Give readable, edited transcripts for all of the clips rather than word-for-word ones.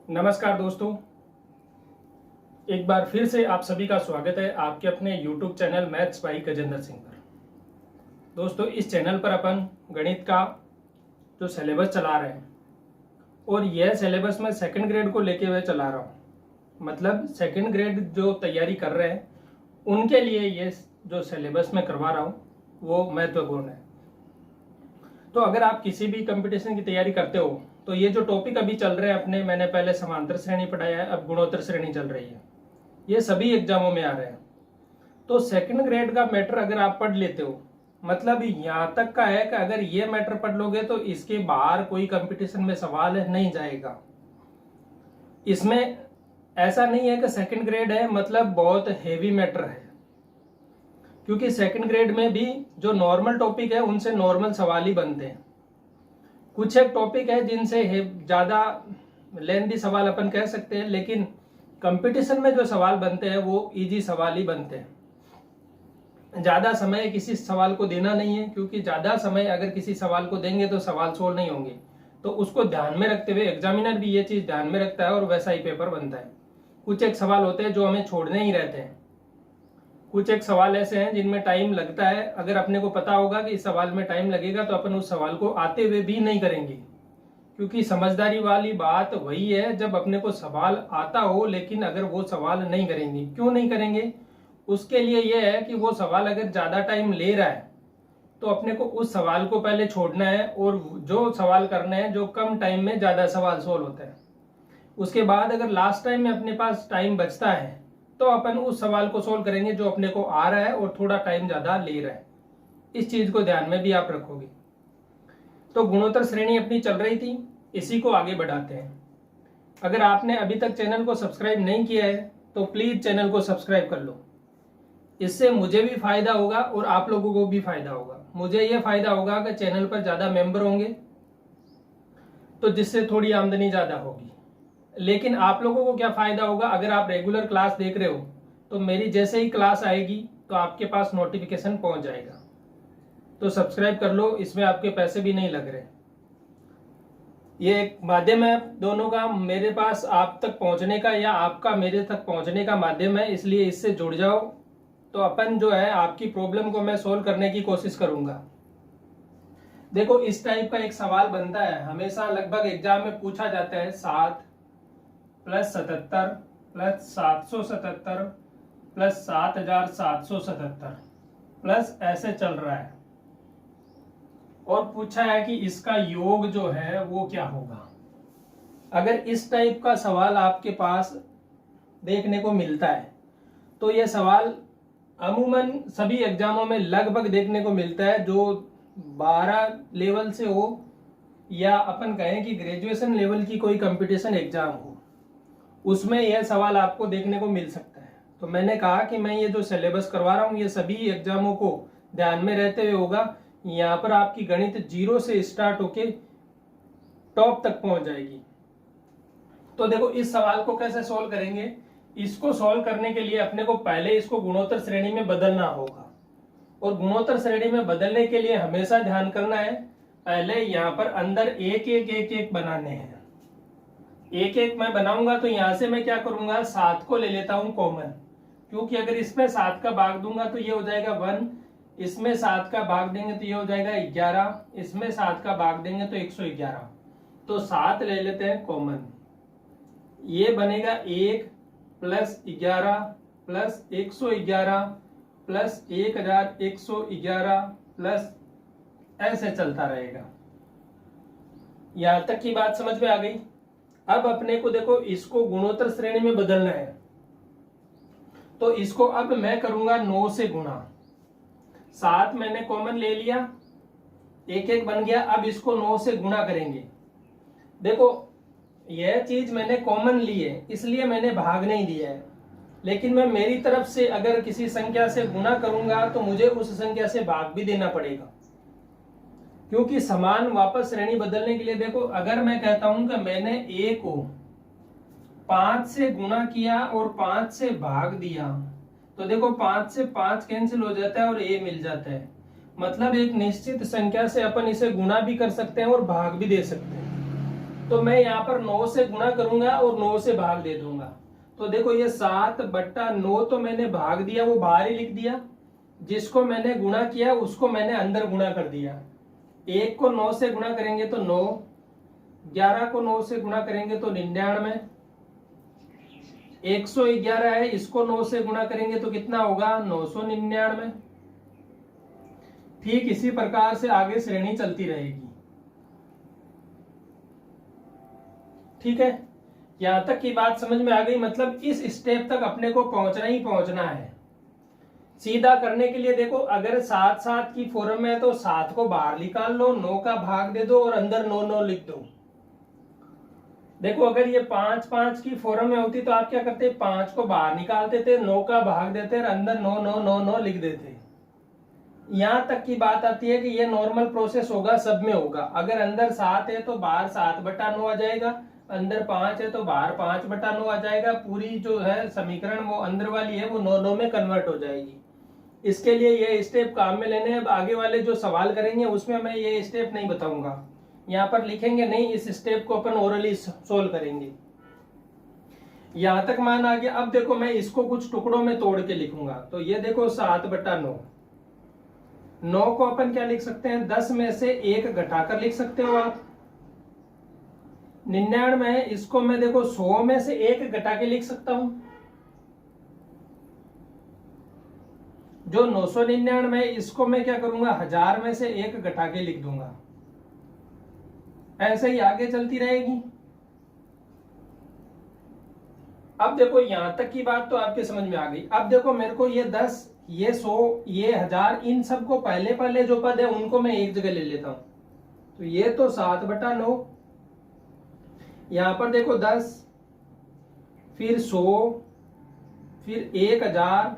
नमस्कार दोस्तों, एक बार फिर से आप सभी का स्वागत है आपके अपने YouTube channel maths by Gajendra Singh पर। दोस्तों, इस चैनल पर अपन गणित का जो सिलेबस चला रहे हैं और यह सिलेबस मैं सेकंड ग्रेड को लेके हुए चला रहा हूँ। मतलब सेकंड ग्रेड जो तैयारी कर रहे हैं उनके लिए ये जो सिलेबस मैं करवा रहा हूँ वो महत्वपूर्ण है। तो अगर आप किसी भी कंपटीशन की तैयारी करते हो तो ये जो टॉपिक अभी चल रहे हैं अपने, मैंने पहले समांतर श्रेणी पढ़ाया है, अब गुणोत्तर श्रेणी चल रही है, ये सभी एग्जामों में आ रहे हैं। तो सेकंड ग्रेड का मैटर अगर आप पढ़ लेते हो, मतलब यहाँ तक का है कि अगर ये मैटर पढ़ लोगे तो इसके बाहर कोई कंपटीशन में सवाल नहीं जाएगा। इसमें ऐसा नहीं है कि सेकंड ग्रेड है मतलब बहुत हेवी मैटर है, क्योंकि सेकंड ग्रेड में भी जो नॉर्मल टॉपिक है उनसे नॉर्मल सवाल ही बनते हैं। कुछ एक टॉपिक है जिनसे ज्यादा लेंथी सवाल अपन कह सकते हैं, लेकिन कंपटीशन में जो सवाल बनते हैं वो इजी सवाल ही बनते हैं। ज्यादा समय किसी सवाल को देना नहीं है, क्योंकि ज्यादा समय अगर किसी सवाल को देंगे तो सवाल सोल्व नहीं होंगे। तो उसको ध्यान में रखते हुए एग्जामिनर भी ये चीज ध्यान में रखता है और वैसा ही पेपर बनता है। कुछ एक सवाल होते हैं जो हमें छोड़ने ही रहते हैं, कुछ एक सवाल ऐसे हैं जिनमें टाइम लगता है। अगर अपने को पता होगा कि इस सवाल में टाइम लगेगा तो अपन उस सवाल को आते हुए भी नहीं करेंगे, क्योंकि समझदारी वाली बात वही है जब अपने को सवाल आता हो लेकिन अगर वो सवाल नहीं करेंगे। क्यों नहीं करेंगे? उसके लिए यह है कि वो सवाल अगर ज्यादा टाइम ले रहा है तो अपने को उस सवाल को पहले छोड़ना है और जो सवाल करना है जो कम टाइम में ज्यादा सवाल सोल्व होता है। उसके बाद अगर लास्ट टाइम में अपने पास टाइम बचता है तो अपन उस सवाल को सोल्व करेंगे जो अपने को आ रहा है और थोड़ा टाइम ज्यादा ले रहा है। इस चीज को ध्यान में भी आप रखोगे। तो गुणोत्तर श्रेणी अपनी चल रही थी, इसी को आगे बढ़ाते हैं। अगर आपने अभी तक चैनल को सब्सक्राइब नहीं किया है तो प्लीज चैनल को सब्सक्राइब कर लो। इससे मुझे भी फायदा होगा और आप लोगों को भी फायदा होगा। मुझे यह फायदा होगा कि चैनल पर ज्यादा मेंबर होंगे तो जिससे थोड़ी आमदनी ज्यादा होगी। लेकिन आप लोगों को क्या फायदा होगा? अगर आप रेगुलर क्लास देख रहे हो तो मेरी जैसे ही क्लास आएगी तो आपके पास नोटिफिकेशन पहुंच जाएगा। तो सब्सक्राइब कर लो, इसमें आपके पैसे भी नहीं लग रहे। ये एक माध्यम है दोनों का, मेरे पास आप तक पहुंचने का या आपका मेरे तक पहुंचने का माध्यम है, इसलिए इससे जुड़ जाओ। तो अपन जो है आपकी प्रॉब्लम को मैं सोल्व करने की कोशिश करूंगा। देखो, इस टाइप का एक सवाल बनता है, हमेशा लगभग एग्जाम में पूछा जाता है। 7 + 77 + 777 + 7777 प्लस ऐसे चल रहा है और पूछा है कि इसका योग जो है वो क्या होगा। अगर इस टाइप का सवाल आपके पास देखने को मिलता है तो यह सवाल अमूमन सभी एग्जामों में लगभग देखने को मिलता है, जो 12 लेवल से हो या अपन कहें कि ग्रेजुएशन लेवल की कोई कंपटीशन एग्जाम हो, उसमें यह सवाल आपको देखने को मिल सकता है। तो मैंने कहा कि मैं ये जो सिलेबस करवा रहा हूँ ये सभी एग्जामों को ध्यान में रहते हुए होगा। यहाँ पर आपकी गणित 0 से स्टार्ट होके टॉप तक पहुंच जाएगी। तो देखो, इस सवाल को कैसे सोल्व करेंगे? इसको सोल्व करने के लिए अपने को पहले इसको गुणोत्तर श्रेणी में बदलना होगा, और गुणोत्तर श्रेणी में बदलने के लिए हमेशा ध्यान करना है, पहले यहाँ पर अंदर एक एक एक एक बनाने हैं। एक एक मैं बनाऊंगा तो यहां से मैं क्या करूंगा, 7 को ले लेता हूं कॉमन, क्योंकि अगर इसमें 7 का भाग दूंगा तो ये हो जाएगा 1, इसमें 7 का भाग देंगे तो ये हो जाएगा 11, इसमें 7 का भाग देंगे तो 111। तो 7 ले लेते हैं कॉमन, ये बनेगा 1 + 11 + 111 + 1111 प्लस ऐसे चलता रहेगा। यहां तक की बात समझ में आ गई? अब अपने को देखो, इसको गुणोत्तर श्रेणी में बदलना है, तो इसको अब मैं करूंगा 9 से गुणा। 7 मैंने कॉमन ले लिया, एक एक बन गया। अब इसको 9 से गुणा करेंगे। देखो, यह चीज मैंने कॉमन ली है इसलिए मैंने भाग नहीं दिया है, लेकिन मैं मेरी तरफ से अगर किसी संख्या से गुणा करूंगा तो मुझे उस संख्या से भाग भी देना पड़ेगा, क्योंकि समान वापस श्रेणी बदलने के लिए देखो, अगर मैं कहता हूं कि मैंने a को 5 से गुणा किया और 5 से भाग दिया, तो देखो 5 से 5 कैंसिल हो जाता है और a मिल जाता है। मतलब एक निश्चित संख्या से अपन इसे गुणा भी कर सकते हैं और भाग भी दे सकते हैं। तो मैं यहाँ पर 9 से गुणा करूंगा और 9 से भाग दे दूंगा। तो देखो ये 7/9 तो मैंने भाग दिया, वो बाहर ही लिख दिया। जिसको मैंने गुणा किया उसको मैंने अंदर गुणा कर दिया। 1 को 9 से गुणा करेंगे तो 9, 11 को 9 से गुणा करेंगे तो 99, 111 है, इसको 9 से गुणा करेंगे तो कितना होगा 999। ठीक इसी प्रकार से आगे श्रेणी चलती रहेगी। ठीक है, यहां तक की बात समझ में आ गई। मतलब इस स्टेप तक अपने को पहुंचना ही पहुंचना है। सीधा करने के लिए देखो, अगर 7/7 की फॉर्म है तो 7 को बाहर निकाल लो, 9 का भाग दे दो और अंदर 9 लिख दो। देखो अगर ये 5/5 की फॉर्म में होती तो आप क्या करते, 5 को बाहर निकालते थे, 9 का भाग देते और अंदर 9 लिख देते। यहां तक की बात आती है कि ये नॉर्मल प्रोसेस होगा, सब में होगा। अगर अंदर 7 है तो बाहर 7/9 आ जाएगा, अंदर 5 है तो बाहर 5/9 आ जाएगा। पूरी जो है समीकरण वो अंदर वाली है वो 9 में कन्वर्ट हो जाएगी। इसके लिए ये स्टेप काम में लेने। अब आगे वाले जो सवाल करेंगे उसमें मैं ये स्टेप नहीं बताऊंगा, यहाँ पर लिखेंगे नहीं, इस स्टेप को अपन ओरली सोल्व करेंगे। यहां तक मान आ गया। अब देखो मैं इसको कुछ टुकड़ों में तोड़ के लिखूंगा। तो ये देखो 7/9, 9 को अपन क्या लिख सकते हैं, 10 में से 1 घटाकर लिख सकते हो आप। 99 है, इसको मैं देखो 100 में से 1 घटा के लिख सकता हूं। जो 999 है इसको मैं क्या करूंगा, 1000 में से 1 घटा के लिख दूंगा। ऐसे ही आगे चलती रहेगी। अब देखो यहां तक की बात तो आपके समझ में आ गई। अब देखो मेरे को ये 10, ये 100, ये 1000, इन सबको पहले जो पद है उनको मैं एक जगह ले लेता हूं। तो ये तो 7/9, यहां पर देखो 10, फिर 100, फिर 1000,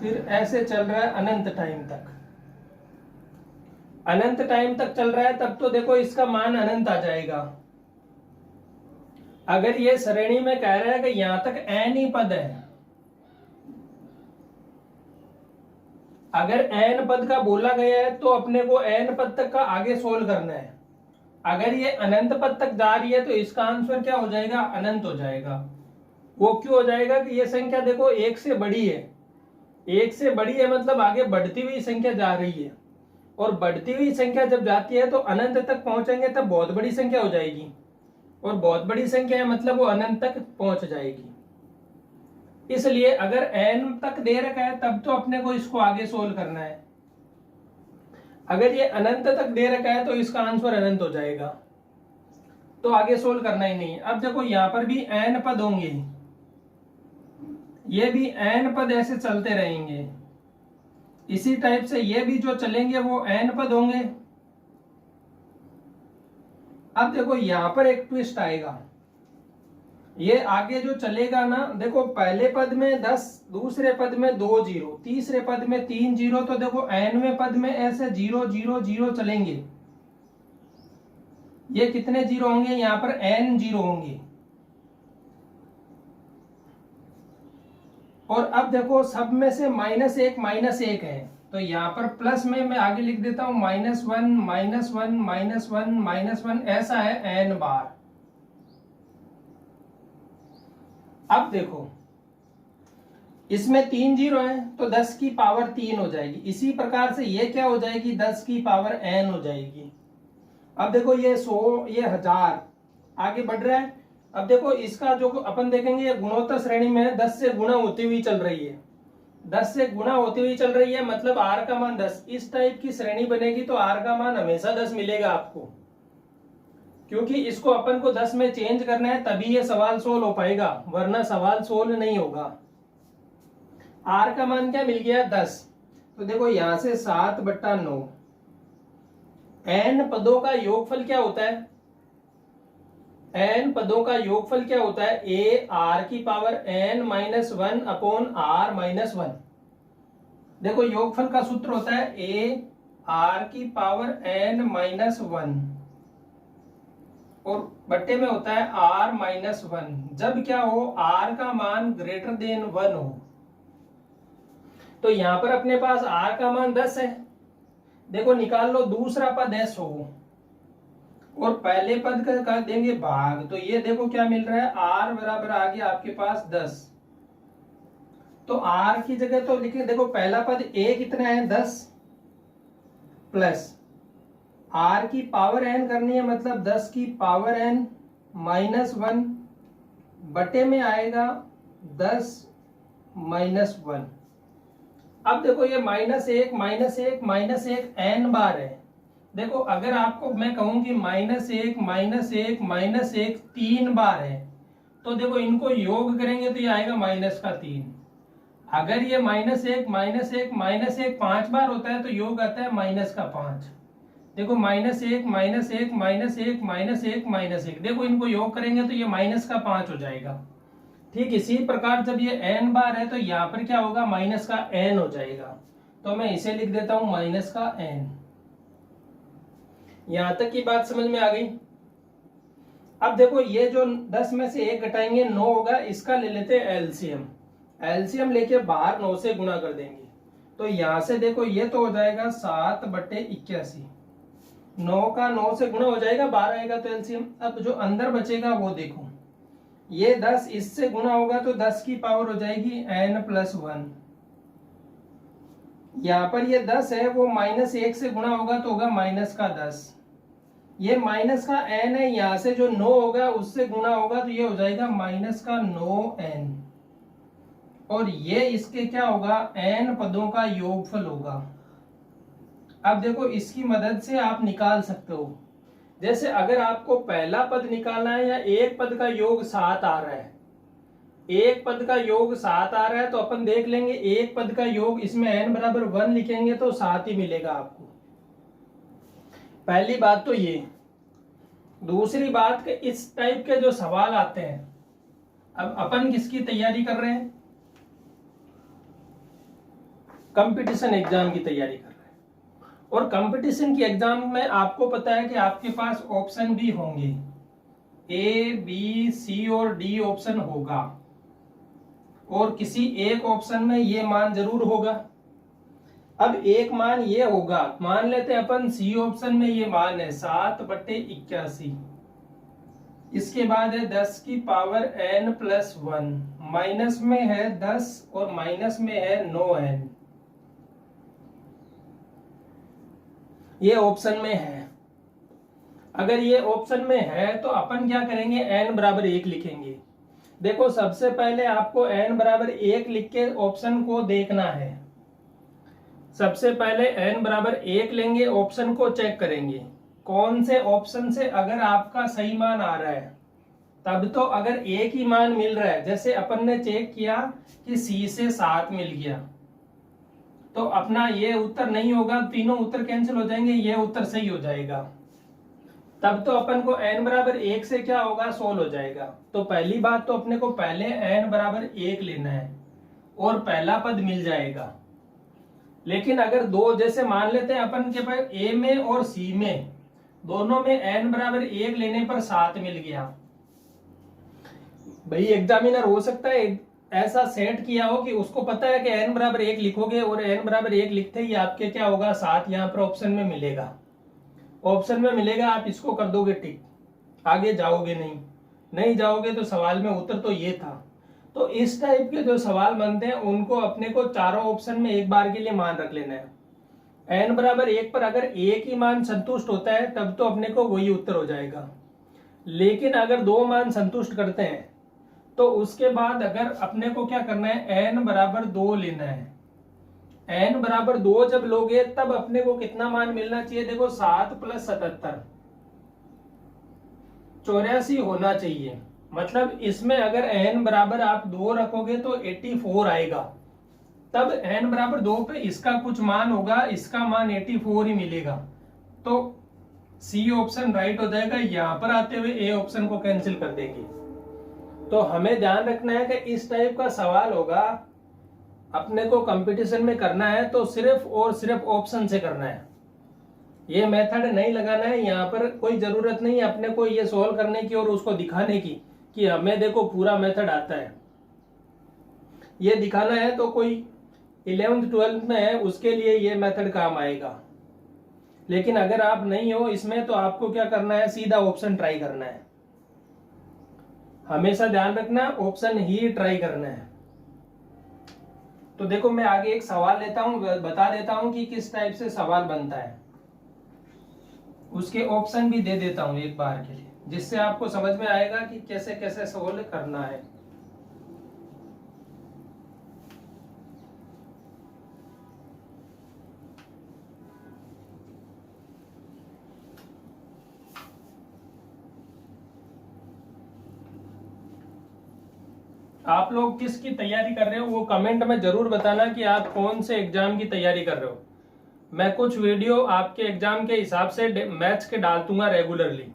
फिर ऐसे चल रहा है अनंत टाइम तक। अनंत टाइम तक चल रहा है, तब तो देखो इसका मान अनंत आ जाएगा। अगर ये श्रेणी में कह रहा है कि यहां तक n ही पद है, अगर n पद का बोला गया है तो अपने को n पद तक का आगे सोल्व करना है। अगर ये अनंत पद तक जा रही है तो इसका आंसर क्या हो जाएगा, अनंत हो जाएगा। वो क्यों हो जाएगा कि ये संख्या देखो 1 से बड़ी है। 1 से बड़ी है मतलब आगे बढ़ती हुई संख्या जा रही है, और बढ़ती हुई संख्या जब जाती है तो अनंत तक पहुंचेंगे तब बहुत बड़ी संख्या हो जाएगी, और बहुत बड़ी संख्या है मतलब वो अनंत तक पहुंच जाएगी। इसलिए अगर n तक दे रखा है तब तो अपने को इसको आगे सोल्व करना है। अगर ये अनंत तक दे रखा है तो इसका आंसर अनंत हो जाएगा, तो आगे सोल्व करना ही नहीं है। अब देखो यहां पर भी n पद होंगे, ये भी n पद ऐसे चलते रहेंगे। इसी टाइप से ये भी जो चलेंगे वो n पद होंगे। अब देखो यहां पर एक ट्विस्ट आएगा। ये आगे जो चलेगा ना, देखो पहले पद में 10, दूसरे पद में 2 जीरो, तीसरे पद में 3 जीरो, तो देखो nवें पद में ऐसे 0 0 0 चलेंगे। ये कितने जीरो होंगे, यहां पर n जीरो होंगे। और अब देखो सब में से -1 है, तो यहां पर प्लस में मैं आगे लिख देता हूं -1 -1 -1 -1, ऐसा है n बार। अब देखो इसमें 3 जीरो है तो 10 की पावर 3 हो जाएगी। इसी प्रकार से ये क्या हो जाएगी, 10 की पावर n हो जाएगी। अब देखो ये 100, ये 1000 आगे बढ़ रहा है। अब देखो इसका जो अपन देखेंगे ये गुणोत्तर श्रेणी में 10 से गुणा होती हुई चल रही है। 10 से गुणा होती हुई चल रही है मतलब r का मान 10। इस टाइप की श्रेणी बनेगी तो r का मान हमेशा 10 मिलेगा आपको, क्योंकि इसको अपन को 10 में चेंज करना है तभी ये सवाल सोल्व हो पाएगा, वरना सवाल सोल्व नहीं होगा। r का मान क्या मिल गया, 10। तो देखो यहां से 7/9, n पदों का योगफल क्या होता है, n पदों का योगफल क्या होता है, a r की पावर n -1 अपॉन r -1। देखो योगफल का सूत्र होता है a r की पावर n -1 और बट्टे में होता है r -1, जब क्या हो, r का मान ग्रेटर देन 1 हो। तो यहां पर अपने पास r का मान 10 है। देखो निकाल लो, दूसरा पद है 100 और पहले पद का कर देंगे भाग, तो ये देखो क्या मिल रहा है, r बराबर आ गया आपके पास 10। तो r की जगह तो लिखे, देखो पहला पद a कितना है 10 प्लस r की पावर n करनी है, मतलब 10 की पावर n माइनस 1 बटे में आएगा 10 माइनस 1। अब देखो ये -1 -1 -1 n बार है। देखो अगर आपको मैं कहूं कि -1 -1 -1 3 बार है, तो देखो इनको योग करेंगे तो ये आएगा -3। अगर ये -1 -1 -1 5 बार होता है तो योग आता है -5। देखो -1 -1 -1 -1 -1, देखो इनको योग करेंगे तो ये -5 हो जाएगा। ठीक इसी प्रकार जब ये n बार है तो यहाँ पर क्या होगा, -n हो जाएगा। तो मैं इसे लिख देता हूं -n। यहां तक की बात समझ में आ गई। अब देखो ये जो 10 में से 1 घटाएंगे 9 होगा, इसका ले लेते हैं एलसीएम। एलसीएम लेके बाहर 9 से गुणा कर देंगे, तो यहां से देखो ये तो हो जाएगा 7/81। 9 का 9 से गुणा हो जाएगा, 12 आएगा तो एलसीएम। अब जो अंदर बचेगा वो देखो, ये 10 इससे गुणा होगा तो 10 की पावर हो जाएगी n+1। यहाँ पर ये 10 है, वो -1 से गुणा होगा तो होगा -10। ये माइनस का n है, यहाँ से जो 9 होगा उससे गुणा होगा तो ये हो जाएगा -9n। और ये इसके क्या होगा, n पदों का योगफल होगा। अब देखो इसकी मदद से आप निकाल सकते हो। जैसे अगर आपको पहला पद निकालना है या एक पद का योग 7 आ रहा है, एक पद का योग 7 आ रहा है, तो अपन देख लेंगे एक पद का योग, इसमें n बराबर 1 लिखेंगे तो 7 ही मिलेगा आपको। पहली बात तो ये। दूसरी बात कि इस टाइप के जो सवाल आते हैं, अब अपन किसकी तैयारी कर रहे हैं, कंपटीशन एग्जाम की तैयारी कर रहे हैं। और कंपटीशन की एग्जाम में आपको पता है कि आपके पास ऑप्शन भी होंगे, ए बी सी और डी ऑप्शन होगा, और किसी एक ऑप्शन में ये मान जरूर होगा। अब एक मान ये होगा, मान लेते हैं अपन सी ऑप्शन में ये मान है 7/81। इसके बाद है 10 की पावर n+1, माइनस में है 10 और माइनस में है 9n। ये ऑप्शन में है। अगर ये ऑप्शन में है तो अपन क्या करेंगे, n बराबर 1 लिखेंगे। देखो सबसे पहले आपको n बराबर 1 लिख के ऑप्शन को देखना है। सबसे पहले n बराबर 1 लेंगे, ऑप्शन को चेक करेंगे कौन से ऑप्शन से अगर आपका सही मान आ रहा है, तब तो अगर एक ही मान मिल रहा है, जैसे अपन ने चेक किया कि सी से 7 मिल गया, तो अपना ये उत्तर नहीं होगा, तीनों उत्तर कैंसिल हो जाएंगे, ये उत्तर सही हो जाएगा। तब तो अपन को n बराबर 1 से क्या होगा, सोल्व हो जाएगा। तो पहली बात तो अपने को पहले n बराबर 1 लेना है और पहला पद मिल जाएगा। लेकिन अगर दो, जैसे मान लेते हैं अपन के पास a में और c में दोनों में n बराबर 1 लेने पर 7 मिल गया। भाई एग्जामिनर हो सकता है ऐसा सेट किया हो कि उसको पता है कि n बराबर 1 लिखोगे और n बराबर 1 लिखते ही आपके क्या होगा, 7 यहाँ पर ऑप्शन में मिलेगा। ऑप्शन में मिलेगा, आप इसको कर दोगे टिक, आगे जाओगे नहीं जाओगे तो सवाल में उत्तर तो ये था। तो इस टाइप के जो सवाल बनते हैं उनको अपने को चारों ऑप्शन में एक बार के लिए मान रख लेना है। n बराबर 1 पर अगर एक ही मान संतुष्ट होता है तब तो अपने को वही उत्तर हो जाएगा। लेकिन अगर दो मान संतुष्ट करते हैं तो उसके बाद अगर अपने को क्या करना है, n बराबर 2 लेना है। n बराबर 2 जब लोगे तब अपने को कितना मान मिलना चाहिए, देखो 7 + 77 84 होना चाहिए। मतलब इसमें अगर n बराबर आप 2 रखोगे तो 84 आएगा। तब n बराबर 2 पे इसका कुछ मान होगा, इसका मान 84 ही मिलेगा। तो सी ऑप्शन राइट हो जाएगा। यहां पर आते हुए ए ऑप्शन को कैंसिल कर देंगे। तो हमें ध्यान रखना है कि इस टाइप का सवाल होगा, अपने को कंपटीशन में करना है तो सिर्फ और सिर्फ ऑप्शन से करना है। ये मेथड नहीं लगाना है, यहाँ पर कोई जरूरत नहीं है अपने को ये सोल्व करने की और उसको दिखाने की कि हमें देखो पूरा मेथड आता है। ये दिखाना है तो कोई 11th 12th में है उसके लिए ये मेथड काम आएगा। लेकिन अगर आप नहीं हो इसमें तो आपको क्या करना है, सीधा ऑप्शन ट्राई करना है। हमेशा ध्यान रखना, ऑप्शन ही ट्राई करना है। तो देखो मैं आगे एक सवाल लेता हूं, बता देता हूं कि किस टाइप से सवाल बनता है, उसके ऑप्शन भी दे देता हूं एक बार के लिए, जिससे आपको समझ में आएगा कि कैसे कैसे सवाल करना है। आप लोग किसकी तैयारी कर रहे हो वो कमेंट में जरूर बताना कि आप कौन से एग्जाम की तैयारी कर रहे हो। मैं कुछ वीडियो आपके एग्जाम के हिसाब से मैथ्स के डाल दूंगा रेगुलरली।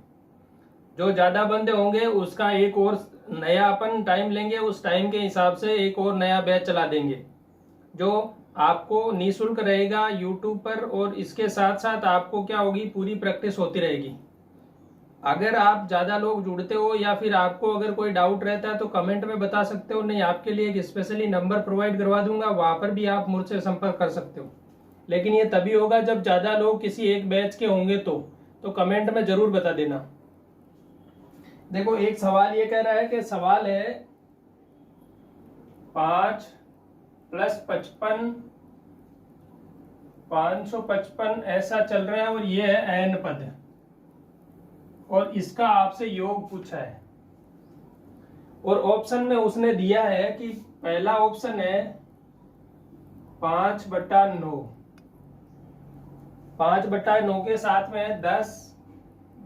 जो ज्यादा बंदे होंगे उसका एक और नया अपन टाइम लेंगे, उस टाइम के हिसाब से एक और नया बैच चला देंगे जो आपको निःशुल्क रहेगा यूट्यूब पर। और इसके साथ साथ आपको क्या होगी, पूरी प्रैक्टिस होती रहेगी। अगर आप ज्यादा लोग जुड़ते हो या फिर आपको अगर कोई डाउट रहता है तो कमेंट में बता सकते हो, नहीं आपके लिए एक स्पेशली नंबर प्रोवाइड करवा दूंगा, वहां पर भी आप मुझसे संपर्क कर सकते हो। लेकिन ये तभी होगा जब ज्यादा लोग किसी एक बैच के होंगे तो कमेंट में जरूर बता देना। देखो एक सवाल ये कह रहा है कि सवाल है 5 + 55 555 ऐसा चल रहा है और ये है n पद, और इसका आपसे योग पूछा है। और ऑप्शन में उसने दिया है कि पहला ऑप्शन है 5/9, 5/9 के साथ में है 10,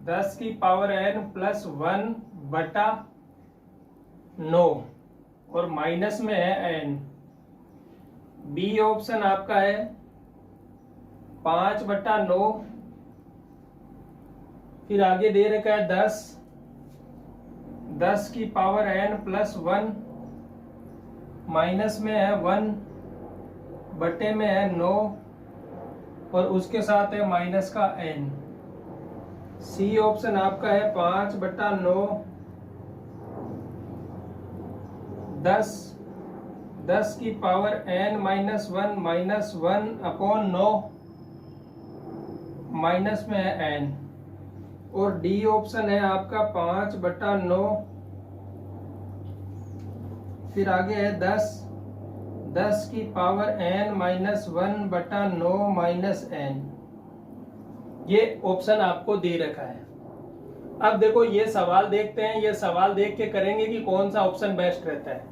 10 की पावर n + 1/9 और माइनस में है n। बी ऑप्शन आपका है 5/9, फिर आगे दे रखा है 10, 10 की पावर n + 1, माइनस में है 1, बटे में है 9 और उसके साथ है माइनस का n। सी ऑप्शन आपका है 5/9, 10, 10 की पावर n - 1 -1/9 माइनस में है n। और डी ऑप्शन है आपका 5/9, फिर आगे है 10, 10 की पावर n - 1/9 -n। ये ऑप्शन आपको दे रखा है। अब देखो ये सवाल देखते हैं, ये सवाल देख के करेंगे कि कौन सा ऑप्शन बेस्ट रहता है।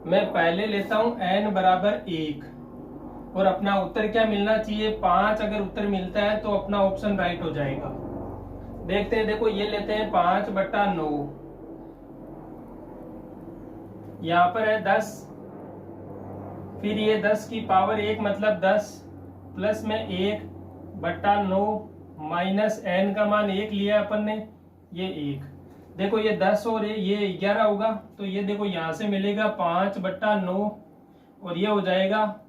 मैं पहले लेता हूं n = 1 और अपना उत्तर क्या मिलना चाहिए, 5। अगर उत्तर मिलता है तो अपना ऑप्शन राइट हो जाएगा। देखते हैं, देखो ये लेते हैं 5/9, यहां पर है 10, फिर ये 10 की पावर 1 मतलब 10 प्लस में 1/9 माइनस n का मान 1 लिया अपन ने, ये 1। देखो ये 10 और ये 11 होगा, तो ये देखो यहां से मिलेगा 5/9 और ये हो जाएगा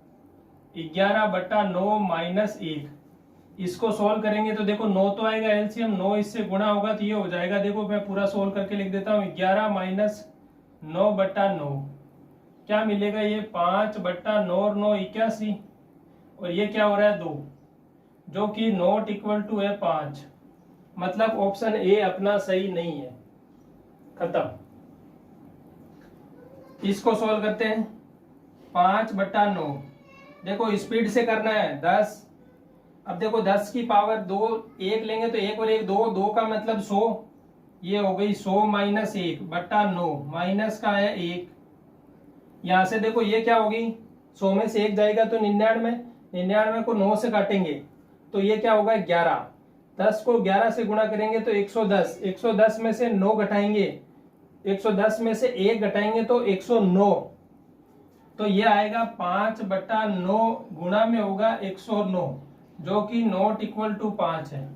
11/9 माइनस 1। इसको सोल्व करेंगे तो देखो 9 तो आएगा एलसीएम, 9 इससे गुणा होगा तो ये हो जाएगा। देखो मैं पूरा सोल्व करके लिख देता हूँ, 11 - 9/9 क्या मिलेगा, ये 5/9 और 9 81, और ये क्या हो रहा है 2, जो कि नॉट इक्वल टू है 5। मतलब ऑप्शन ए अपना सही नहीं है। खत्म। इसको सोल्व करते हैं, 5/9 देखो स्पीड से करना है 10। अब देखो 10 की पावर 2, 1 लेंगे तो 1 और 1 2, 2 का मतलब 100, ये हो गई 100 माइनस 1/9 माइनस का है 1। यहां से देखो ये क्या होगी, 100 में से 1 जाएगा तो 99, 99 को 9 से काटेंगे तो ये क्या होगा 11। 10 को 11 से गुणा करेंगे तो 110, 110 में से 9 घटाएंगे, 110 में से 1 घटाएंगे तो 109, तो ये आएगा 5/9 गुणा में होगा 109, जो कि नॉट इक्वल टू 5 है।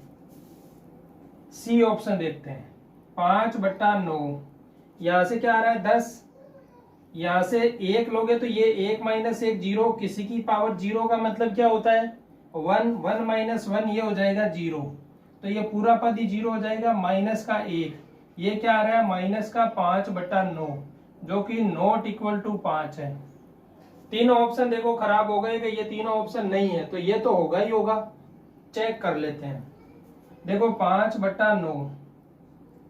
सी ऑप्शन देखते हैं, 5/9। यहां से क्या आ रहा है 10, यहां से 1 लोगे तो ये 1 माइनस 1 0, किसी की पावर 0 का मतलब क्या होता है 1, 1 माइनस 1 ये हो जाएगा 0, तो ये पूरा पद ही 0 हो जाएगा। माइनस का 1, ये क्या आ रहा है माइनस का 5/9, जो कि नॉट इक्वल टू 5 है। तीनों ऑप्शन देखो खराब हो गए कि ये तीनों ऑप्शन नहीं है, तो ये तो होगा ही होगा। चेक कर लेते हैं। देखो 5/9,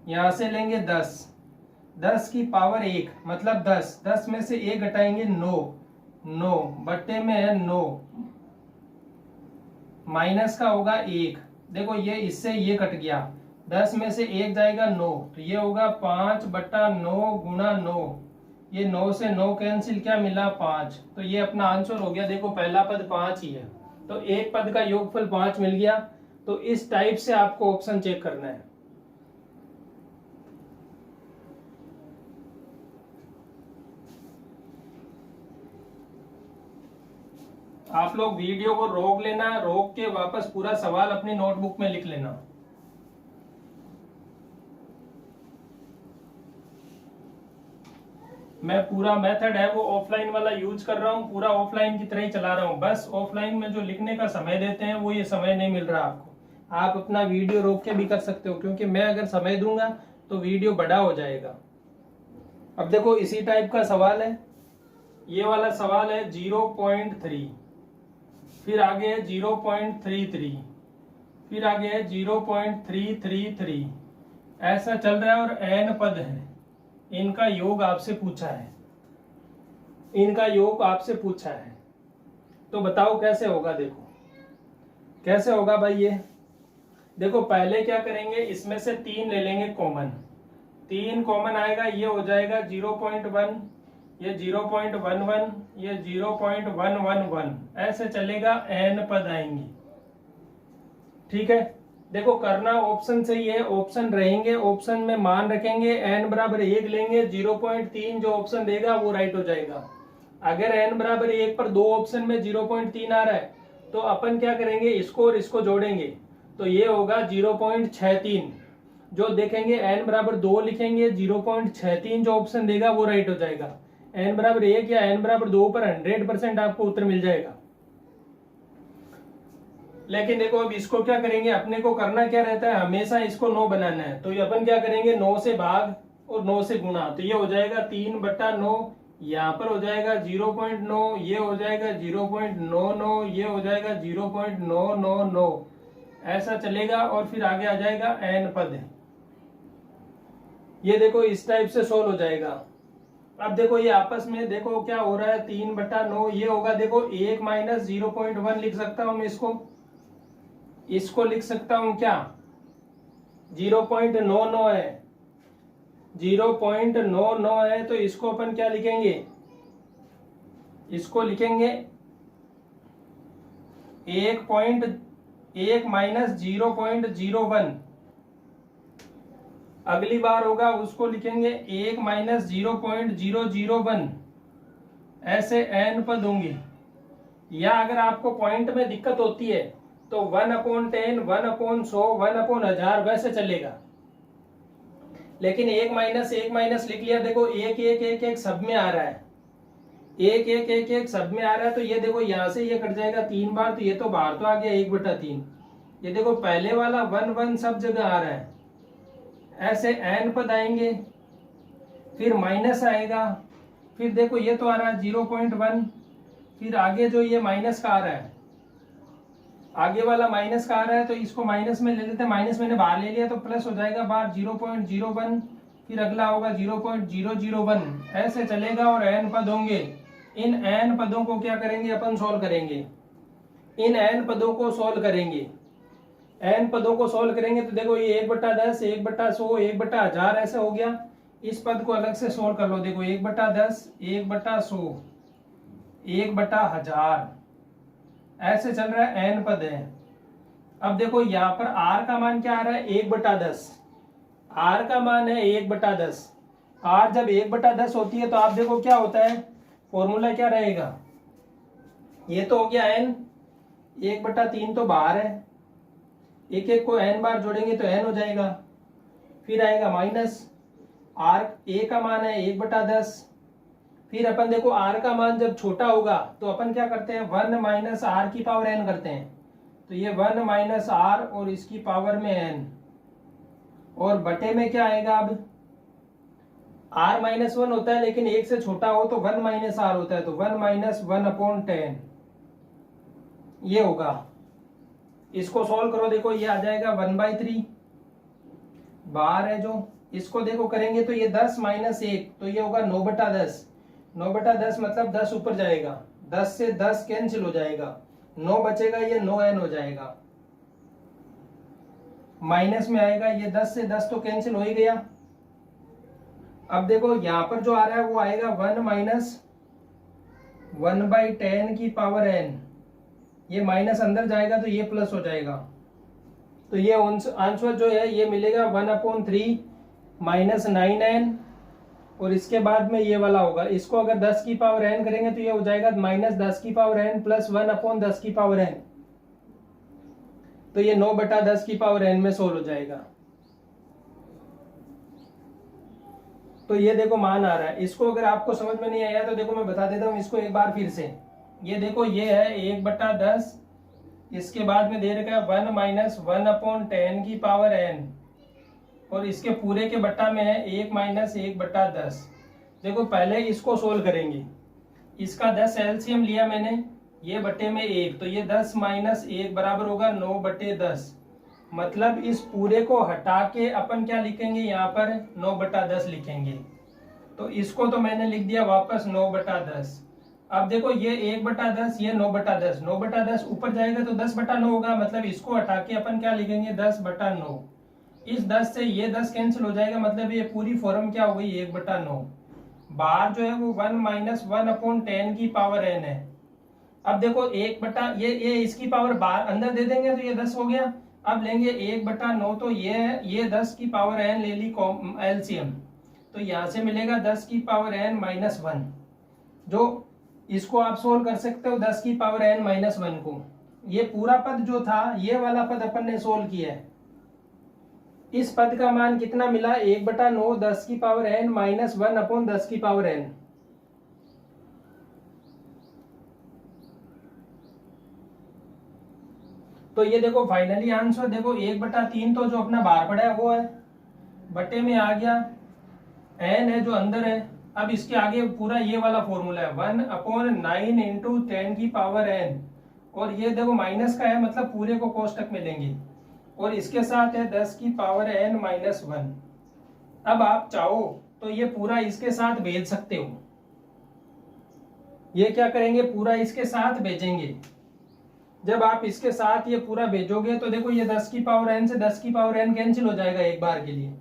यहां से लेंगे 10, 10 की पावर 1 मतलब 10, 10 में से 1 घटाएंगे 9, 9 बट्टे में है 9, माइनस का होगा 1। देखो ये इससे ये कट गया, 10 में से 1 जाएगा 9, तो ये होगा 5/9 गुणा 9, ये 9 से 9 कैंसिल, क्या मिला 5, तो ये अपना आंसर हो गया। देखो पहला पद 5 ही है, तो एक पद का योगफल 5 मिल गया। तो इस टाइप से आपको ऑप्शन चेक करना है। आप लोग वीडियो को रोक लेना, रोक के वापस पूरा सवाल अपनी नोटबुक में लिख लेना। मैं पूरा मेथड है वो ऑफलाइन वाला यूज कर रहा हूँ, पूरा ऑफलाइन की तरह ही चला रहा हूँ। बस ऑफलाइन में जो लिखने का समय देते हैं वो ये समय नहीं मिल रहा आपको। आप अपना वीडियो रोक के भी कर सकते हो, क्योंकि मैं अगर समय दूंगा तो वीडियो बड़ा हो जाएगा। अब देखो इसी टाइप का सवाल है, ये वाला सवाल है 0.3, फिर आगे है 0.33, फिर आगे है 0.333, ऐसा चल रहा है और n पद है। इनका योग आपसे पूछा है, इनका योग आपसे पूछा है, तो बताओ कैसे होगा। देखो कैसे होगा भाई ये। देखो पहले क्या करेंगे, इसमें से 3 ले लेंगे कॉमन, 3 कॉमन आएगा, ये हो जाएगा 0.1, ये 0.11, ये 0.111, ऐसे चलेगा, n पद आएंगे। ठीक है, देखो करना ऑप्शन से ही है, ऑप्शन रहेंगे, ऑप्शन में मान रखेंगे, n बराबर 1 लेंगे, 0.3 जो ऑप्शन देगा वो राइट हो जाएगा। अगर n बराबर 1 पर 2 ऑप्शन में 0.3 आ रहा है तो अपन क्या करेंगे, इसको और इसको जोड़ेंगे, तो ये होगा 0.63। जो देखेंगे n बराबर 2 लिखेंगे, 0.63 जो ऑप्शन देगा वो राइट हो जाएगा। n बराबर 1 या n बराबर 2 पर 100% आपको उत्तर मिल जाएगा। लेकिन देखो अब इसको क्या करेंगे, अपने को करना क्या रहता है, हमेशा इसको 9 बनाना है। तो ये अपन क्या करेंगे, 9 से भाग और 9 से गुणा, तो ये हो जाएगा 3/9, यहाँ पर हो जाएगा 0.9, ये हो जाएगा 0.99, ये हो जाएगा 0.999, ऐसा चलेगा और फिर आगे आ जाएगा n पद है। ये देखो इस टाइप से सोल्व हो जाएगा। अब देखो ये आपस में देखो क्या हो रहा है, 3/9 ये होगा, देखो 1 माइनस 0.1 लिख सकता हूं मैं, इसको लिख सकता हूं क्या, 0.99 है, 0.99 है, तो इसको अपन क्या लिखेंगे, इसको लिखेंगे 1 माइनस 0.01। अगली बार होगा उसको लिखेंगे 1 माइनस 0.001, ऐसे n पद होंगे। या अगर आपको पॉइंट में दिक्कत होती है तो 1/10, 1/100, 1/1000 वैसे चलेगा। लेकिन 1 माइनस लिख लिया, देखो 1 सब में आ रहा है, 1 सब में आ रहा है, तो ये देखो यहां से ये कट जाएगा 3 बार, तो ये तो बाहर तो आ गया 1/3। ये देखो पहले वाला 1 सब जगह आ रहा है, ऐसे n पद आएंगे, फिर माइनस आएगा, फिर देखो ये तो आ रहा है 0.1, फिर आगे जो ये माइनस का आ रहा है, आगे वाला माइनस का आ रहा है, तो इसको माइनस में ले लेते हैं, माइनस मैंने बाहर ले लिया तो प्लस हो जाएगा बाहर 0.01, फिर अगला होगा 0.001, ऐसे चलेगा और n पद होंगे। इन n पदों को क्या करेंगे, अपन सोल्व करेंगे, इन n पदों को सोल्व करेंगे, n पदों को सोल्व करेंगे, तो देखो ये 1/10, 1/100, 1/1000 ऐसे हो गया। इस पद को अलग से सोल्व कर लो, देखो 1/10, 1/100, 1/1000, ऐसे चल रहा है, n पद है। अब देखो यहाँ पर r का मान क्या आ रहा है, 1/10, r का मान है 1/10। r जब 1/10 होती है तो आप देखो क्या होता है, फॉर्मूला क्या रहेगा, ये तो हो गया n, 1/3 तो बाहर है, एक को n बार जोड़ेंगे तो n हो जाएगा, फिर आएगा माइनस, r a का मान है 1/10, फिर अपन देखो r का मान जब छोटा होगा तो अपन क्या करते हैं, 1 माइनस r की पावर n करते हैं, तो ये 1 माइनस r और इसकी पावर में n, और बटे में क्या आएगा, अब r माइनस 1 होता है, लेकिन 1 से छोटा हो तो 1 माइनस r होता है, तो 1 माइनस 1/10 ये होगा। इसको सॉल्व करो, देखो ये आ जाएगा 1/3, बाहर है जो, इसको देखो करेंगे तो ये 10 माइनस 1 तो ये होगा 9/10। 9/10 मतलब 10 ऊपर जाएगा, 10 से 10 कैंसिल हो जाएगा, 9 बचेगा, ये 9n हो जाएगा। माइनस में आएगा, ये 10 से 10 तो कैंसिल हो ही गया। अब देखो यहां पर जो आ रहा है वो आएगा 1 माइनस 1/10 की पावर n, ये माइनस अंदर जाएगा तो ये प्लस हो जाएगा। तो ये आंसर जो है ये मिलेगा 1/3 माइनस 9n, और इसके बाद में ये वाला होगा, इसको अगर 10 की पावर n करेंगे तो ये हो जाएगा माइनस 10 की पावर n प्लस 1/10 की पावर n, तो ये 9/10 की पावर n में सोल्व हो जाएगा। तो ये देखो मान आ रहा है। इसको अगर आपको समझ में नहीं आया तो देखो मैं बता देता हूँ इसको एक बार फिर से। ये देखो ये है 1/10, इसके बाद में दे रखा है 1 माइनस 1/10 की पावर n, और इसके पूरे के बट्टा में है 1 माइनस 1/10। देखो पहले इसको सोल्व करेंगे, इसका 10 एलसीएम लिया मैंने, ये बट्टे में 1, तो ये 10 माइनस 1 बराबर होगा 9/10। मतलब इस पूरे को हटा के अपन क्या लिखेंगे, यहाँ पर 9/10 लिखेंगे। तो इसको तो मैंने लिख दिया वापस 9/10। अब देखो ये 1/10, ये 9/10, 9/10 ऊपर जाएगा तो 10/9 होगा, मतलब इसको हटा के अपन क्या लिखेंगे 10/9। इस 10 से ये 10 कैंसिल हो जाएगा, मतलब ये पूरी फॉर्म क्या हो गई 1/9। बाहर जो है वो 1 माइनस 1/10 की पावर n है। अब देखो ये इसकी पावर बाहर अंदर दे देंगे तो ये 10 हो गया। अब लेंगे 1/9, तो ये 10 की पावर n ले ली एलसीएम, तो यहां से मिलेगा 10 की पावर n माइनस 1, जो इसको आप सोल्व कर सकते हो 10 की पावर n माइनस 1 को। ये पूरा पद जो था ये वाला पद अपन ने सोल्व किया है। इस पद का मान कितना मिला 1/9 10 की पावर n माइनस 1/10 की पावर n। तो ये देखो फाइनली आंसर देखो 1/3 तो जो अपना बाहर पड़ा है वो है, बटे में आ गया n है जो अंदर है। अब इसके आगे पूरा ये वाला फॉर्मूला है 1/9 इंटू 10 की पावर n, और ये देखो माइनस का है मतलब पूरे को कोष्टक में लेंगे, और इसके साथ है 10 की पावर n माइनस 1। अब आप चाहो तो ये पूरा इसके साथ भेज सकते हो, ये क्या करेंगे पूरा इसके साथ भेजेंगे। जब आप इसके साथ ये पूरा भेजोगे तो देखो ये 10 की पावर n से 10 की पावर n कैंसिल हो जाएगा एक बार के लिए,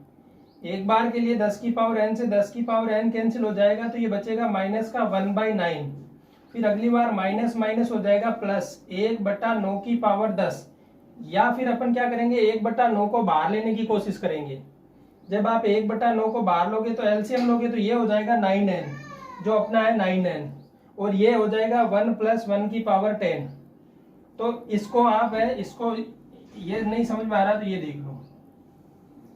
एक बार के लिए 10 की पावर n से 10 की पावर n कैंसिल हो जाएगा, तो ये बचेगा माइनस का 1/9। फिर अगली बार माइनस माइनस हो जाएगा प्लस 1/9 की पावर 10, या फिर अपन क्या करेंगे 1/9 को बाहर लेने की कोशिश करेंगे। जब आप 1/9 को बाहर लोगे तो एलसीएम लोगे तो ये हो जाएगा 9n, जो अपना है 9n, और ये हो जाएगा 1 + 1 की पावर 10। तो इसको आप है, इसको ये नहीं समझ में आ रहा तो ये देख लो,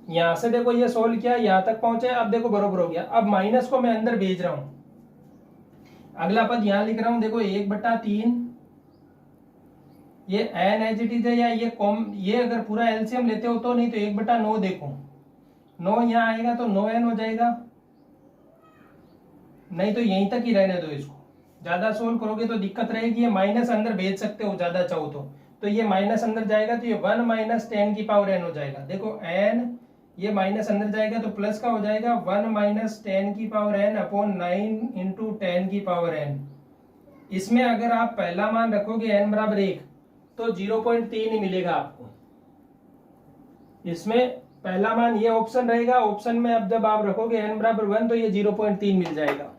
यहां से देखो ये सोल्व किया यहां तक पहुंचे, अब देखो बरोबर हो गया। अब माइनस को मैं अंदर भेज रहा हूं, अगला पद यहां लिख रहा हूं, देखो 1/3 ये n एज इट इज है, या ये अगर पूरा एलसीएम लेते हो तो, नहीं तो 1/9 देखो 9 यहाँ आएगा तो 9n हो जाएगा, नहीं तो यहीं तक ही रहने दो इसको, ज्यादा सोल्व करोगे तो दिक्कत रहेगी। ये माइनस अंदर भेज सकते हो ज्यादा चाहो तो ये माइनस अंदर जाएगा तो ये 1 माइनस 10 की पावर n हो जाएगा। देखो n ये माइनस अंदर जाएगा तो प्लस का हो जाएगा 1 माइनस 10 की पावर n अपॉन 9 इंटू 10 की पावर n। इसमें अगर आप पहला मान रखोगे n बराबर 1 तो 0.3 ही मिलेगा आपको। इसमें पहला मान ये ऑप्शन रहेगा, ऑप्शन में अब जब आप रखोगे n बराबर 1 तो ये 0.3 मिल जाएगा।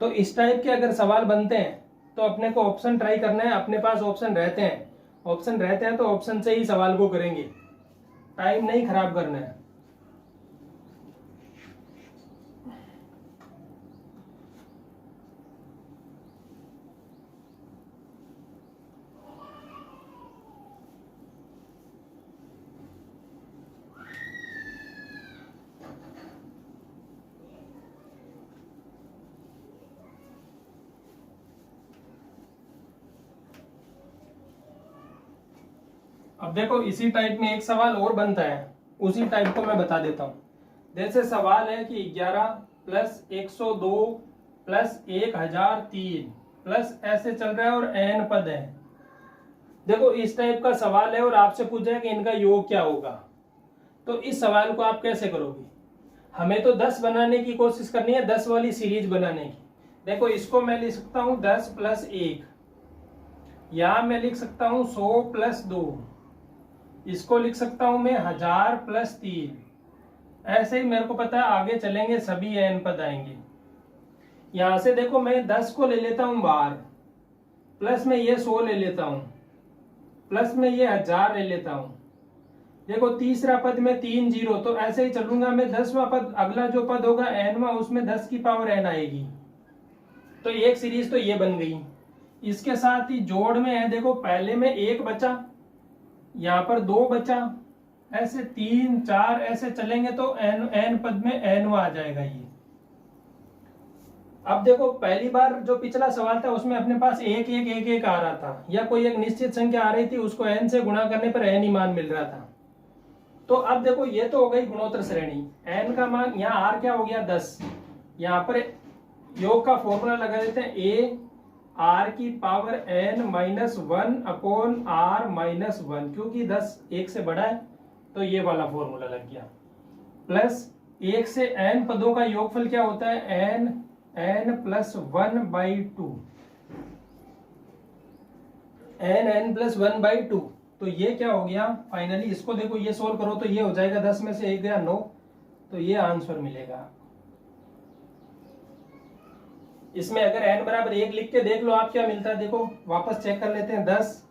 तो इस टाइप के अगर सवाल बनते हैं तो अपने को ऑप्शन ट्राई करना है, अपने पास ऑप्शन रहते हैं तो ऑप्शन से ही सवाल को करेंगे, टाइम नहीं खराब करना है। अब देखो इसी टाइप में एक सवाल और बनता है, उसी टाइप को मैं बता देता हूं। जैसे सवाल है कि 11 + 102 + 1003 प्लस ऐसे चल रहा है और n पद है। देखो इस टाइप का सवाल है और आपसे पूछा है कि इनका योग क्या होगा, तो इस सवाल को आप कैसे करोगे? हमें तो 10 बनाने की कोशिश करनी है, 10 वाली सीरीज बनाने की। देखो इसको मैं लिख सकता हूं 10 + 1, या मैं लिख सकता हूं 100 + 2, इसको लिख सकता हूं मैं 1000 + 3। ऐसे ही मेरे को पता है आगे चलेंगे सभी n पद आएंगे। यहां से देखो मैं 10 को ले लेता हूं बाहर, प्लस में ये 100 ले लेता हूं, प्लस में ये 1000 ले लेता हूं। देखो तीसरा पद में 3 0, तो ऐसे ही चलूंगा मैं। 10वां पद, अगला जो पद होगा nवां, उसमें 10 की पावर n आएगी। तो एक सीरीज तो ये बन गई। इसके साथ ही जोड़ में है, देखो पहले में 1 बचा, यहां पर 2 बचा, ऐसे 3 4 ऐसे चलेंगे तो n पद में nवां आ जाएगा ये। अब देखो पहली बार जो पिछला सवाल था उसमें अपने पास 1 1 1 1 आ रहा था, या कोई एक निश्चित संख्या आ रही थी, उसको n से गुणा करने पर n ही मान मिल रहा था। तो अब देखो ये तो हो गई गुणोत्तर श्रेणी। n का मान यहाँ r क्या हो गया 10, यहाँ पर योग का फॉर्मूला लगा देते हैं a r की पावर n -1/r-1, क्योंकि 10 1 से बड़ा है तो ये वाला फॉर्मूला लग गया। प्लस 1 से n पदों का योगफल क्या होता है, n +1/2, n +1/2। तो ये क्या हो गया फाइनली, इसको देखो ये सोल्व करो तो ये हो जाएगा 10 में से 1 गया 9, तो ये आंसर मिलेगा। इसमें अगर n बराबर 1 लिख के देख लो आप क्या मिलता है, देखो वापस चेक कर लेते हैं। 10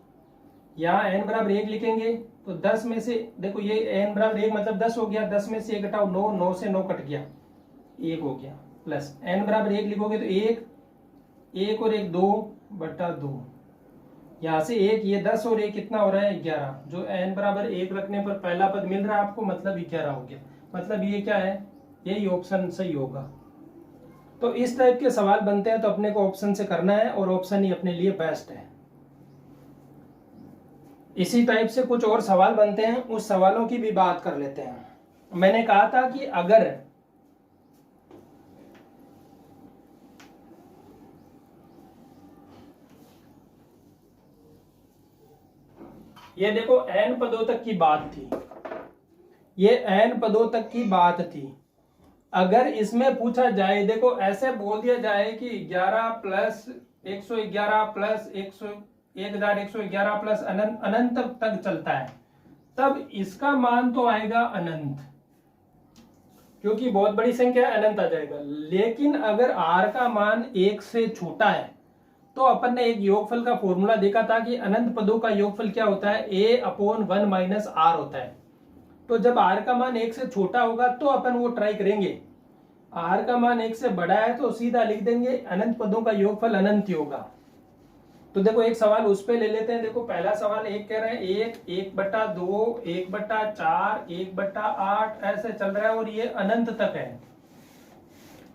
यहाँ n बराबर 1 लिखेंगे तो 10 में से देखो ये n बराबर 1 मतलब 10 हो गया, 10 में से 1 घटाओ 9, 9 से 9 कट गया, 1 हो गया। प्लस n बराबर 1 लिखोगे तो 1 और 1 2/2, यहाँ से 1, ये 10 और 1 कितना हो रहा है 11, जो n बराबर 1 रखने पर पहला पद मिल रहा है आपको, मतलब 11 हो गया। मतलब ये क्या है, यही ऑप्शन सही होगा। तो इस टाइप के सवाल बनते हैं तो अपने को ऑप्शन से करना है, और ऑप्शन ही अपने लिए बेस्ट है। इसी टाइप से कुछ और सवाल बनते हैं, उस सवालों की भी बात कर लेते हैं। मैंने कहा था कि अगर ये देखो n पदों तक की बात थी, ये n पदों तक की बात थी। अगर इसमें पूछा जाए, देखो ऐसे बोल दिया जाए कि 11 + 111 + 1111 प्लस अनंत तक चलता है, तब इसका मान तो आएगा अनंत, क्योंकि बहुत बड़ी संख्या है, अनंत आ जाएगा। लेकिन अगर r का मान 1 से छोटा है तो अपन ने एक योगफल का फॉर्मूला देखा था कि अनंत पदों का योगफल क्या होता है, a/1 - r होता है। तो जब r का मान 1 से छोटा होगा तो अपन वो ट्राई करेंगे। r का मान 1 से बड़ा है तो सीधा लिख देंगे अनंत पदों का योगफल अनंत ही होगा। तो देखो एक सवाल उस पे ले लेते हैं। देखो पहला सवाल एक कह रहे हैं 1, 1/2, 1/4, 1/8 ऐसे चल रहा है और ये अनंत तक है।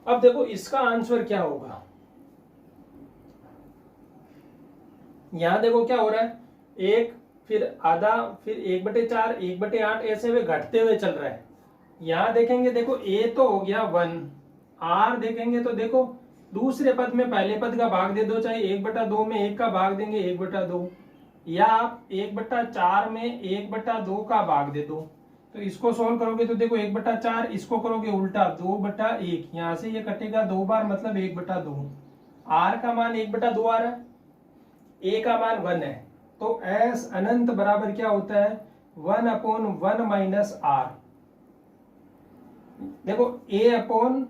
अब देखो इसका आंसर क्या होगा। यहां देखो क्या हो रहा है, 1 फिर आधा फिर 1/4, 1/8 ऐसे वे घटते हुए चल रहा है। यहां देखेंगे देखो a तो हो गया 1, r देखेंगे तो देखो दूसरे पद में पहले पद का भाग दे दो, चाहे 1/2 में 1 का भाग देंगे 1/2, या आप 1/4 में 1/2 का भाग दे दो। तो इसको सोल्व करोगे तो देखो 1/4, इसको करोगे उल्टा 2/1, यहां से ये कटेगा 2 बार मतलब 1/2। r का मान 1/2 आ रहा है, a का मान 1 है, तो s अनंत बराबर क्या होता है 1/1 - r। देखो a/1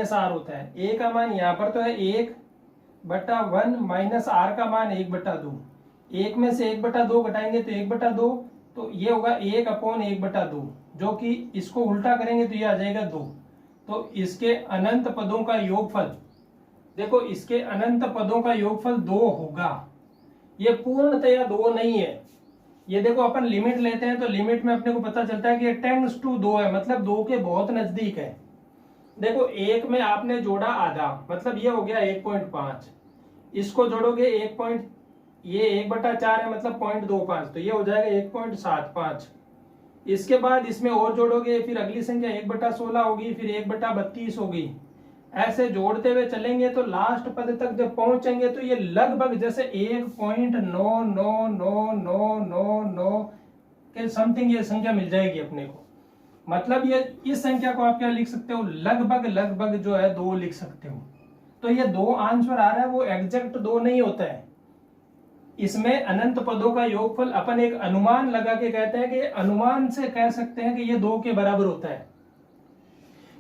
- r होता है। a का मान यहाँ पर तो है 1/1 - r का मान 1/2। 1 में से 1/2 घटाएंगे तो 1/2, तो ये होगा 1/1/2, जो कि इसको उल्टा करेंगे तो ये आ जाएगा 2। तो इसके अनंत पदों का योगफल, देखो इसके अनंत पदों का योगफल 2 होगा। ये पूर्णतया 2 नहीं है। ये देखो अपन लिमिट लेते हैं तो लिमिट में अपने को पता चलता है कि ये टेंड्स टू 2 है, मतलब 2 के बहुत नजदीक है। देखो 1 में आपने जोड़ा आधा, मतलब ये हो गया 1.5, इसको जोड़ोगे 1 ये 1/4 है मतलब 0.25, तो ये हो जाएगा 1.75। इसके बाद इसमें और जोड़ोगे, फिर अगली संख्या 1/16 होगी, फिर 1/32 होगी, ऐसे जोड़ते हुए चलेंगे तो लास्ट पद तक जब पहुंचेंगे तो ये लगभग जैसे 1.99999 के समथिंग ये संख्या मिल जाएगी अपने को। मतलब ये इस संख्या को आप क्या लिख सकते हो, लगभग लगभग जो है 2 लिख सकते हो। तो ये 2 आंसर आ रहा है, वो एग्जैक्ट 2 नहीं होता है। इसमें अनंत पदों का योगफल अपन एक अनुमान लगा के कहते हैं कि अनुमान से कह सकते हैं कि ये 2 के बराबर होता है।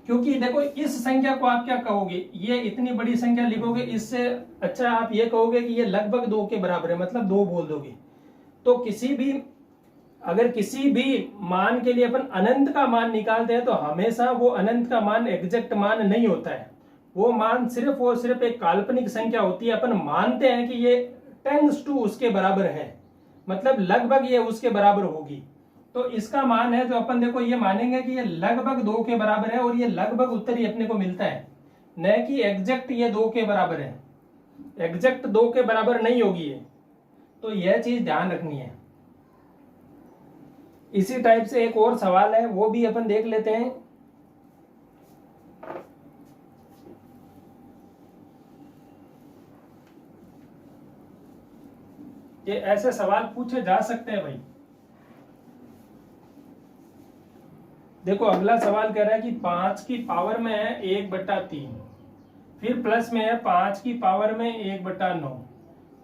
क्योंकि देखो इस संख्या को आप क्या कहोगे, ये इतनी बड़ी संख्या लिखोगे, इससे अच्छा आप ये कहोगे कि ये लगभग 2 के बराबर है, मतलब 2 बोल दोगे। तो अगर किसी भी मान के लिए अपन अनंत का मान निकालते हैं तो हमेशा वो अनंत का मान एग्जैक्ट मान नहीं होता है। वो मान सिर्फ और सिर्फ एक काल्पनिक संख्या होती है। अपन मानते हैं कि ये टेंस टू उसके बराबर है, मतलब लगभग ये उसके बराबर होगी। तो इसका मान है, तो अपन देखो ये मानेंगे कि ये लगभग 2 के बराबर है, और ये लगभग उत्तर ही अपने को मिलता है, न कि एग्जैक्ट ये 2 के बराबर है। एग्जैक्ट 2 के बराबर नहीं होगी ये, तो यह चीज ध्यान रखनी है। इसी टाइप से एक और सवाल है, वो भी अपन देख लेते हैं। ये ऐसे सवाल पूछे जा सकते हैं भाई। देखो अगला सवाल कह रहा है कि 5 की पावर में है 1/3, फिर प्लस में है 5 की पावर में 1/9,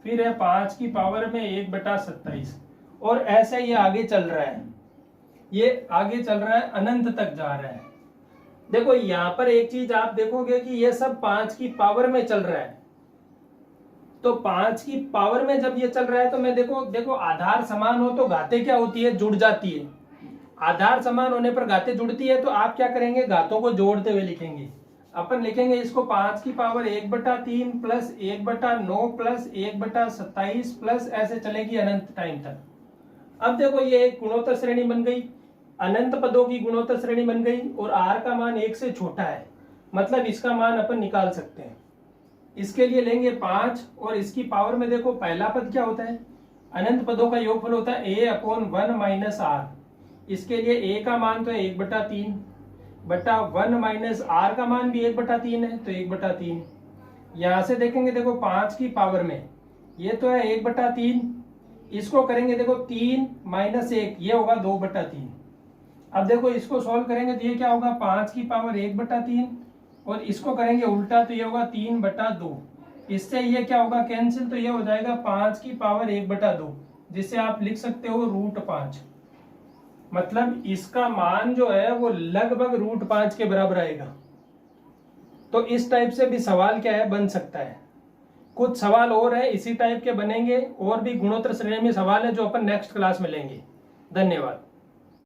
फिर है 5 की पावर में 1/27, और ऐसे ये आगे चल रहा है। ये आगे चल रहा है, अनंत तक जा रहा है। देखो यहां पर एक चीज आप देखोगे कि ये सब 5 की पावर में चल रहा है। तो 5 की पावर में जब ये चल रहा है तो मैं देखो आधार समान हो तो घातें क्या होती है, जुड़ जाती है। आधार समान होने पर घातें जुड़ती है, तो आप क्या करेंगे, घातों को जोड़ते हुए लिखेंगे। अपन लिखेंगे इसको 5 की पावर 1/3 प्लस 1/9 प्लस 1/27 प्लस ऐसे चलेगी अनंत टाइम तक। अब देखो ये एक गुणोत्तर श्रेणी बन गई, अनंत पदों की गुणोत्तर श्रेणी बन गई, और r का मान 1 से छोटा है, मतलब इसका मान अपन निकाल सकते हैं। इसके लिए लेंगे 5, और इसकी पावर में देखो पहला पद क्या होता है, अनंत पदों का योगफल होता है a/1 - r। इसके लिए a का मान तो है 1/3 बटा 1 - r का मान भी 1/3 है, तो 1/3। यहां से देखेंगे देखो 5 की पावर में ये तो है 1/3, इसको करेंगे देखो 3 - 1, ये होगा 2/3। अब देखो इसको सॉल्व करेंगे तो ये क्या होगा, 5 की पावर 1/3, और इसको करेंगे उल्टा तो ये होगा 3/2। इससे ये क्या होगा, कैंसिल, तो ये हो जाएगा 5 की पावर 1/2, जिसे आप लिख सकते हो √5। मतलब इसका मान जो है वो लगभग √5 के बराबर आएगा। तो इस टाइप से भी सवाल क्या है, बन सकता है। कुछ सवाल और है इसी टाइप के बनेंगे, और भी गुणोत्तर श्रेणी में सवाल है जो अपन नेक्स्ट क्लास में लेंगे। धन्यवाद।